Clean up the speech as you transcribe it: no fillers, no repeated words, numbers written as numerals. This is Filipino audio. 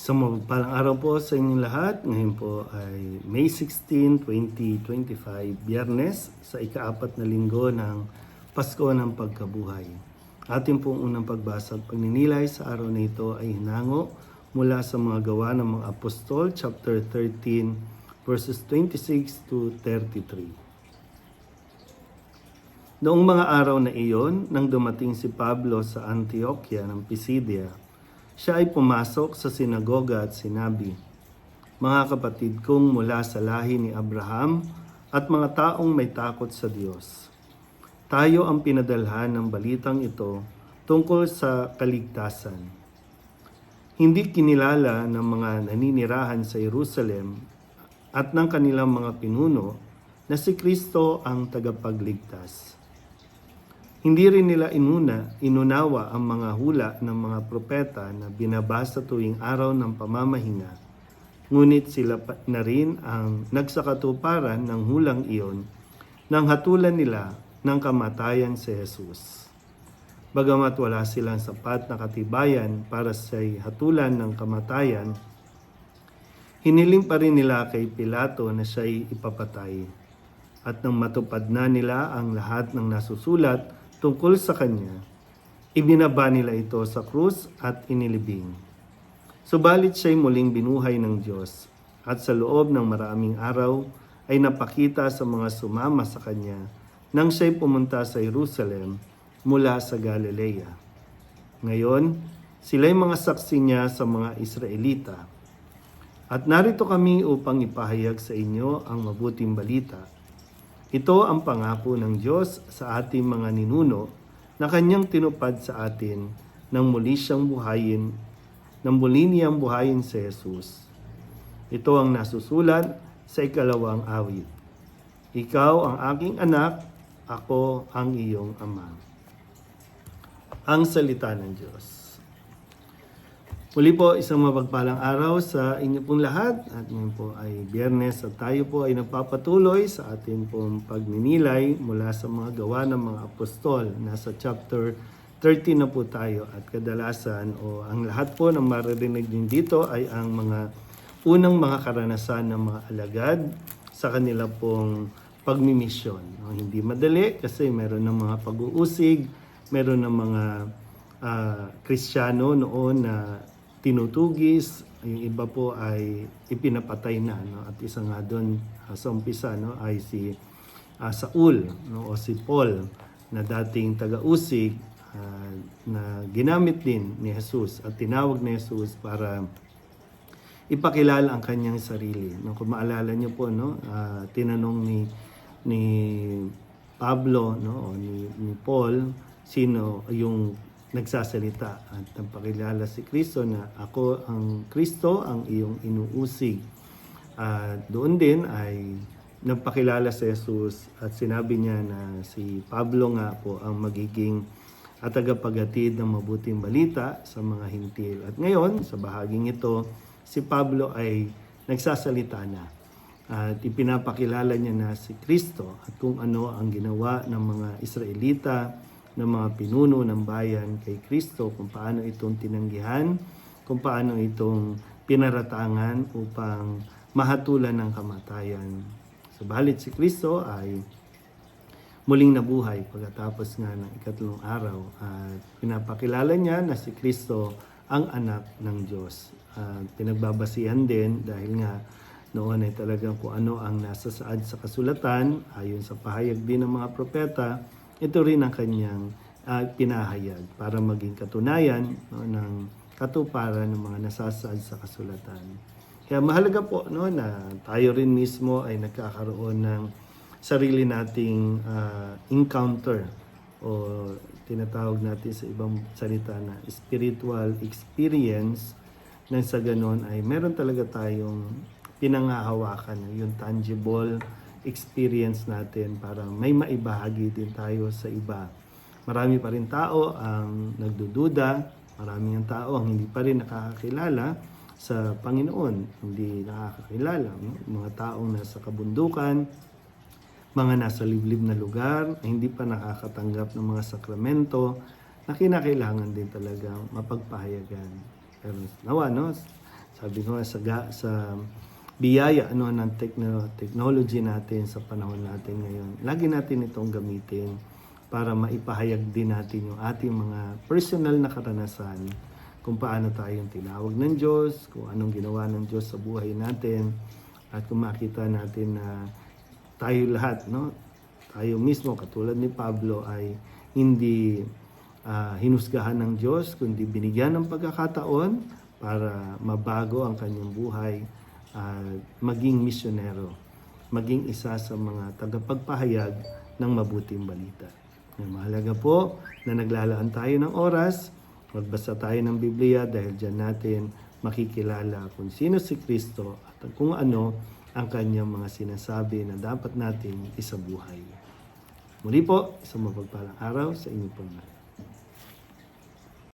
Sa mapagpalang araw po sa inyong lahat. Ngayon po ay May 16, 2025, Biyernes, sa ika-4 na linggo ng Pasko ng Pagkabuhay. Ating pong unang pagbasa at pagninilay sa araw na ito ay hinango mula sa mga gawa ng mga apostol, chapter 13, verses 26 to 33. Noong mga araw na iyon, nang dumating si Pablo sa Antioquia ng Pisidia, siya ay pumasok sa sinagoga at sinabi, "Mga kapatid kong mula sa lahi ni Abraham at mga taong may takot sa Diyos. Tayo ang pinadalhan ng balitang ito tungkol sa kaligtasan. Hindi kinilala ng mga naninirahan sa Jerusalem at ng kanilang mga pinuno na si Kristo ang tagapagligtas. Hindi rin nila inunawa ang mga hula ng mga propeta na binabasa tuwing araw ng pamamahinga. Ngunit sila na rin ang nagsakatuparan ng hulang iyon nang hatulan nila ng kamatayan si Jesus. Bagamat wala silang sapat na katibayan para sa hatulan ng kamatayan, hiniling pa rin nila kay Pilato na siya'y ipapatay. At nang matupad na nila ang lahat ng nasusulat tungkol sa kanya, ibinaba nila ito sa krus at inilibing. Subalit siya'y muling binuhay ng Diyos, at sa loob ng maraming araw ay napakita sa mga sumama sa kanya nang siya'y pumunta sa Jerusalem mula sa Galilea. Ngayon, sila'y mga saksi niya sa mga Israelita. At narito kami upang ipahayag sa inyo ang mabuting balita. Ito ang pangako ng Diyos sa ating mga ninuno na kanyang tinupad sa atin nang muli niyang buhayin si Jesus. Ito ang nasusulat sa 2 awit. Ikaw ang aking anak, ako ang iyong ama. Ang salita ng Diyos. Muli po, isang mapagpalang araw sa inyo pong lahat. At ngayon po ay Biyernes at tayo po ay nagpapatuloy sa ating pong pagninilay mula sa mga gawa ng mga apostol. Nasa chapter 13 na po tayo at kadalasan o ang lahat po ng maririnig din dito ay ang mga unang mga karanasan ng mga alagad sa kanila pong pagmimisyon. Hindi madali kasi meron ng mga pag-uusig, meron ng mga Kristiyano noon na tinutugis, yung iba po ay ipinapatay na, no? At isa nga doon sa umpisa, no, ay si Saul, no, o si Paul na dating taga-usig na ginamit din ni Jesus at tinawag ni Jesus para ipakilala ang kanyang sarili. No, kung maalala niyo po, no, tinanong ni Pablo, no, o ni Paul sino yung nagsasalita at nagpakilala si Kristo na ako ang Kristo, ang iyong inuusig. At doon din ay nagpakilala si Jesus at sinabi niya na si Pablo nga po ang magiging tagapaghatid ng mabuting balita sa mga hintil. At ngayon, sa bahaging ito, si Pablo ay nagsasalita na at ipinapakilala niya na si Kristo at kung ano ang ginawa ng mga Israelita, ng mga pinuno ng bayan kay Kristo, kung paano itong tinanggihan, kung paano itong pinaratangan upang mahatulan ng kamatayan. Subalit si Kristo ay muling nabuhay pagkatapos nga ng 3 araw at pinapakilala niya na si Kristo ang anak ng Diyos. Pinagbabasihan din dahil nga noon ay talagang kung ano ang nasasaad sa kasulatan ayon sa pahayag din ng mga propeta, ito rin ang kanyang pinahayag para maging katunayan, no, ng katuparan ng mga nasasaad sa kasulatan. Kaya mahalaga po, no, na tayo rin mismo ay nagkakaroon ng sarili nating encounter o tinatawag natin sa ibang salita na spiritual experience nang sa ganon ay meron talaga tayong pinanghahawakan, yung tangible experience natin para may maibahagi din tayo sa iba. Marami pa rin tao ang nagdududa, marami ang tao ang hindi pa rin nakakakilala sa Panginoon, hindi nakakakilala. Mga taong nasa kabundukan, mga nasa liblib na lugar, hindi pa nakakatanggap ng mga sakramento na kinakailangan din talagang mapagpahayagan. Pero nawa, no? Sabi ko nga sa biyaya ng technology natin sa panahon natin ngayon, lagi natin itong gamitin para maipahayag din natin yung ating mga personal na karanasan kung paano tayong tinawag ng Diyos, kung anong ginawa ng Diyos sa buhay natin, at kung makita natin na tayo lahat, tayo mismo katulad ni Pablo ay hindi hinusgahan ng Diyos, kundi binigyan ng pagkakataon para mabago ang kanyang buhay at maging misyonero, maging isa sa mga tagapagpahayag ng mabuting balita. Mahalaga po na naglalaan tayo ng oras, magbasa tayo ng Biblia dahil dyan natin makikilala kung sino si Kristo at kung ano ang kanyang mga sinasabi na dapat natin isabuhay. Muli po, isang mapagpalang araw sa inyong pagmamahal.